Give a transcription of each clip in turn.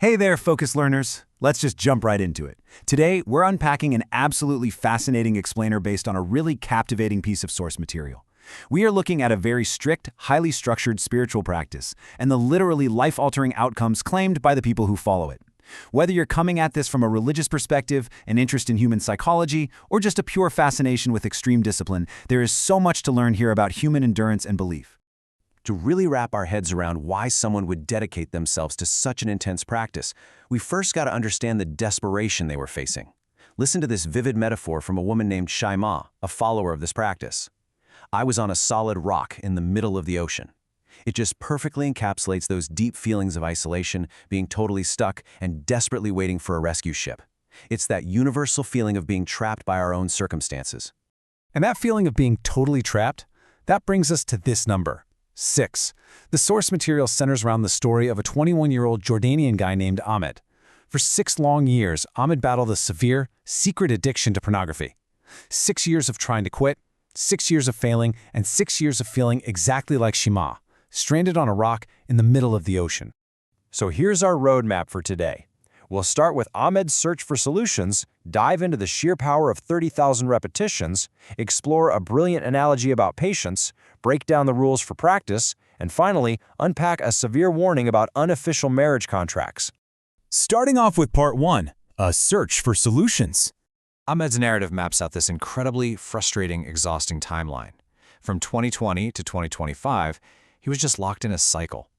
Hey there, focus learners. Let's just jump right into it. Today, we're unpacking an absolutely fascinating explainer based on a really captivating piece of source material. We are looking at a very strict, highly structured spiritual practice and the literally life-altering outcomes claimed by the people who follow it. Whether you're coming at this from a religious perspective, an interest in human psychology, or just a pure fascination with extreme discipline, there is so much to learn here about human endurance and belief. To really wrap our heads around why someone would dedicate themselves to such an intense practice, we first got to understand the desperation they were facing. Listen to this vivid metaphor from a woman named Shaima, a follower of this practice. I was on a solid rock in the middle of the ocean. It just perfectly encapsulates those deep feelings of isolation, being totally stuck, and desperately waiting for a rescue ship. It's that universal feeling of being trapped by our own circumstances. And that feeling of being totally trapped, that brings us to this number. 6. The source material centers around the story of a 21-year-old Jordanian guy named Ahmed. For 6 long years, Ahmed battled a severe, secret addiction to pornography. 6 years of trying to quit, 6 years of failing, and 6 years of feeling exactly like Shima, stranded on a rock in the middle of the ocean. So here's our roadmap for today. We'll start with Ahmed's search for solutions, dive into the sheer power of 30,000 repetitions, explore a brilliant analogy about patience, break down the rules for practice, and finally, unpack a severe warning about unofficial marriage contracts. Starting off with Part 1, a search for solutions. Ahmed's narrative maps out this incredibly frustrating, exhausting timeline. From 2020 to 2025, he was just locked in a cycle.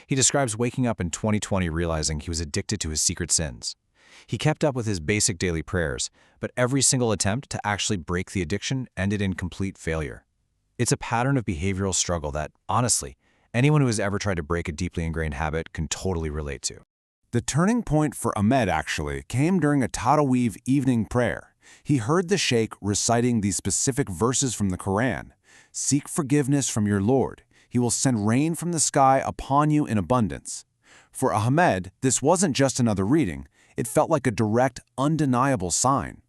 He describes waking up in 2020 realizing he was addicted to his secret sins. He kept up with his basic daily prayers, but every single attempt to actually break the addiction ended in complete failure. It's a pattern of behavioral struggle that, honestly, anyone who has ever tried to break a deeply ingrained habit can totally relate to. The turning point for Ahmed actually came during a Tarawih evening prayer. He heard the Sheikh reciting these specific verses from the Quran. Seek forgiveness from your Lord. He will send rain from the sky upon you in abundance. For Ahmed, this wasn't just another reading. It felt like a direct, undeniable sign.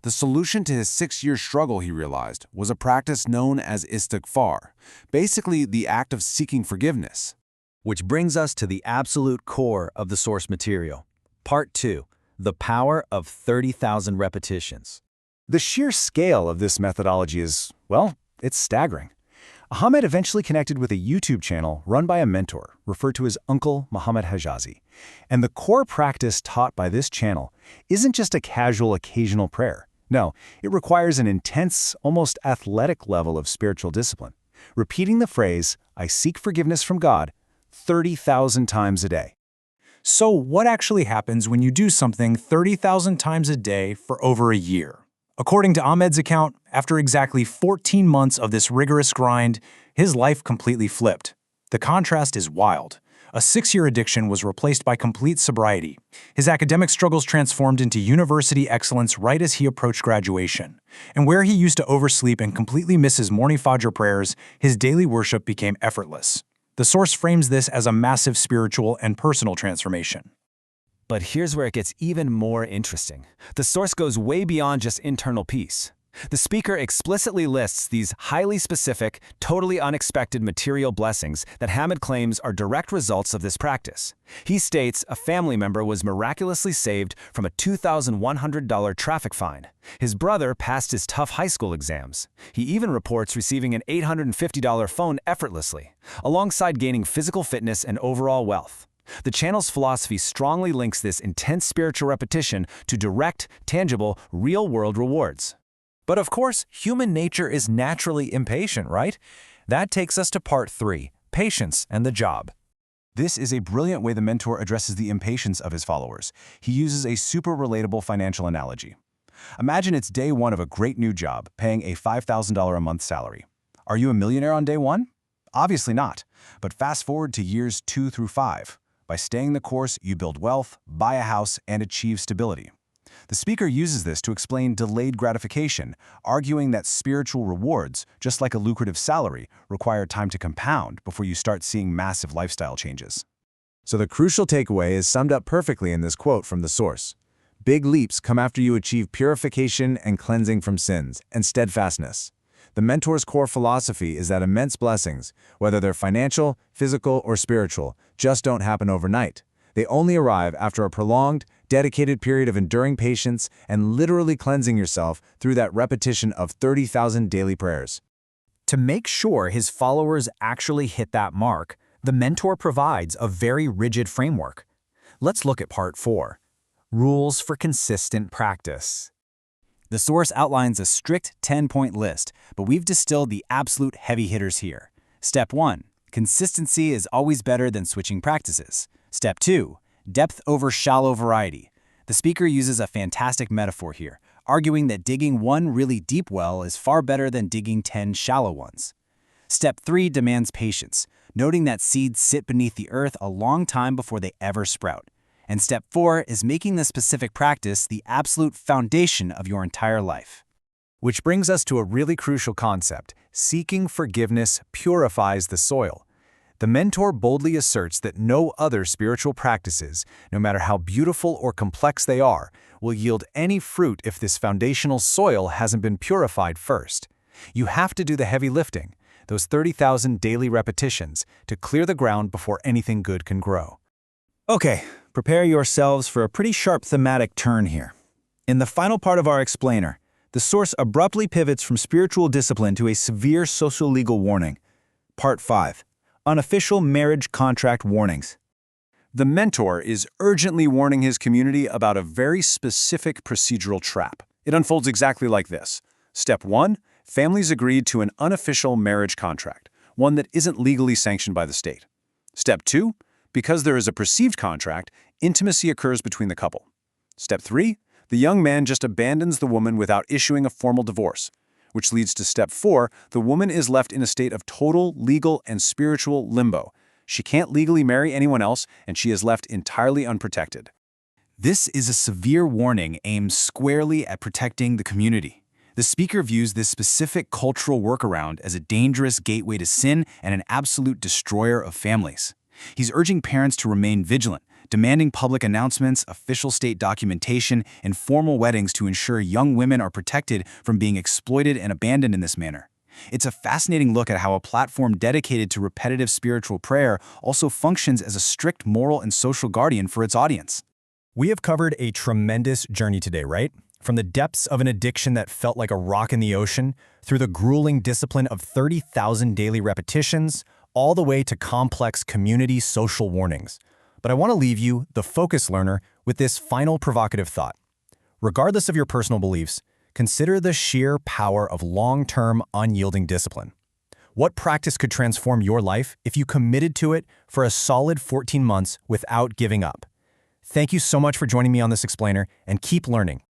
The solution to his 6-year struggle, he realized, was a practice known as Istighfar, basically the act of seeking forgiveness. Which brings us to the absolute core of the source material. Part 2, the power of 30,000 repetitions. The sheer scale of this methodology is, well, it's staggering. Ahmed eventually connected with a YouTube channel run by a mentor, referred to as Uncle Muhammad Hijazi. And the core practice taught by this channel isn't just a casual occasional prayer. No, it requires an intense, almost athletic level of spiritual discipline. Repeating the phrase, I seek forgiveness from God, 30,000 times a day. So what actually happens when you do something 30,000 times a day for over a year? According to Ahmed's account, after exactly 14 months of this rigorous grind, his life completely flipped. The contrast is wild. A 6-year addiction was replaced by complete sobriety. His academic struggles transformed into university excellence right as he approached graduation. And where he used to oversleep and completely miss his morning Fajr prayers, his daily worship became effortless. The source frames this as a massive spiritual and personal transformation. But here's where it gets even more interesting. The source goes way beyond just internal peace. The speaker explicitly lists these highly specific, totally unexpected material blessings that Ahmed claims are direct results of this practice. He states a family member was miraculously saved from a $2,100 traffic fine. His brother passed his tough high school exams. He even reports receiving an $850 phone effortlessly, alongside gaining physical fitness and overall wealth. The channel's philosophy strongly links this intense spiritual repetition to direct, tangible, real-world rewards. But of course, human nature is naturally impatient, right? That takes us to Part 3, patience and the job. This is a brilliant way the mentor addresses the impatience of his followers. He uses a super relatable financial analogy. Imagine it's day 1 of a great new job, paying a $5,000 a month salary. Are you a millionaire on day 1? Obviously not. But fast forward to years 2 through 5. By staying the course, you build wealth, buy a house, and achieve stability. The speaker uses this to explain delayed gratification, arguing that spiritual rewards, just like a lucrative salary, require time to compound before you start seeing massive lifestyle changes. So the crucial takeaway is summed up perfectly in this quote from the source. Big leaps come after you achieve purification and cleansing from sins, and steadfastness. The mentor's core philosophy is that immense blessings, whether they're financial, physical, or spiritual, just don't happen overnight. They only arrive after a prolonged, dedicated period of enduring patience and literally cleansing yourself through that repetition of 30,000 daily prayers. To make sure his followers actually hit that mark, the mentor provides a very rigid framework. Let's look at Part 4. Rules for consistent practice. The source outlines a strict 10-point list, but we've distilled the absolute heavy hitters here. Step 1. Consistency is always better than switching practices. Step 2. Depth over shallow variety. The speaker uses a fantastic metaphor here, arguing that digging one really deep well is far better than digging 10 shallow ones. Step 3 demands patience, noting that seeds sit beneath the earth a long time before they ever sprout. And Step 4 is making the specific practice the absolute foundation of your entire life. Which brings us to a really crucial concept. Seeking forgiveness purifies the soil. The mentor boldly asserts that no other spiritual practices, no matter how beautiful or complex they are, will yield any fruit if this foundational soil hasn't been purified first. You have to do the heavy lifting, those 30,000 daily repetitions, to clear the ground before anything good can grow. Okay, prepare yourselves for a pretty sharp thematic turn here. In the final part of our explainer, the source abruptly pivots from spiritual discipline to a severe social-legal warning. Part 5. Unofficial marriage contract warnings. The mentor is urgently warning his community about a very specific procedural trap. It unfolds exactly like this. Step 1. Families agreed to an unofficial marriage contract, one that isn't legally sanctioned by the state. Step 2. Because there is a perceived contract, intimacy occurs between the couple. Step 3. The young man just abandons the woman without issuing a formal divorce, which leads to Step 4. The woman is left in a state of total legal and spiritual limbo. She can't legally marry anyone else, and she is left entirely unprotected. This is a severe warning aimed squarely at protecting the community. The speaker views this specific cultural workaround as a dangerous gateway to sin and an absolute destroyer of families. He's urging parents to remain vigilant, demanding public announcements, official state documentation, and formal weddings to ensure young women are protected from being exploited and abandoned in this manner. It's a fascinating look at how a platform dedicated to repetitive spiritual prayer also functions as a strict moral and social guardian for its audience. We have covered a tremendous journey today, right? From the depths of an addiction that felt like a rock in the ocean, through the grueling discipline of 30,000 daily repetitions, all the way to complex community social warnings. But I want to leave you, the focused learner, with this final provocative thought. Regardless of your personal beliefs, consider the sheer power of long-term, unyielding discipline. What practice could transform your life if you committed to it for a solid 14 months without giving up? Thank you so much for joining me on this explainer, and keep learning.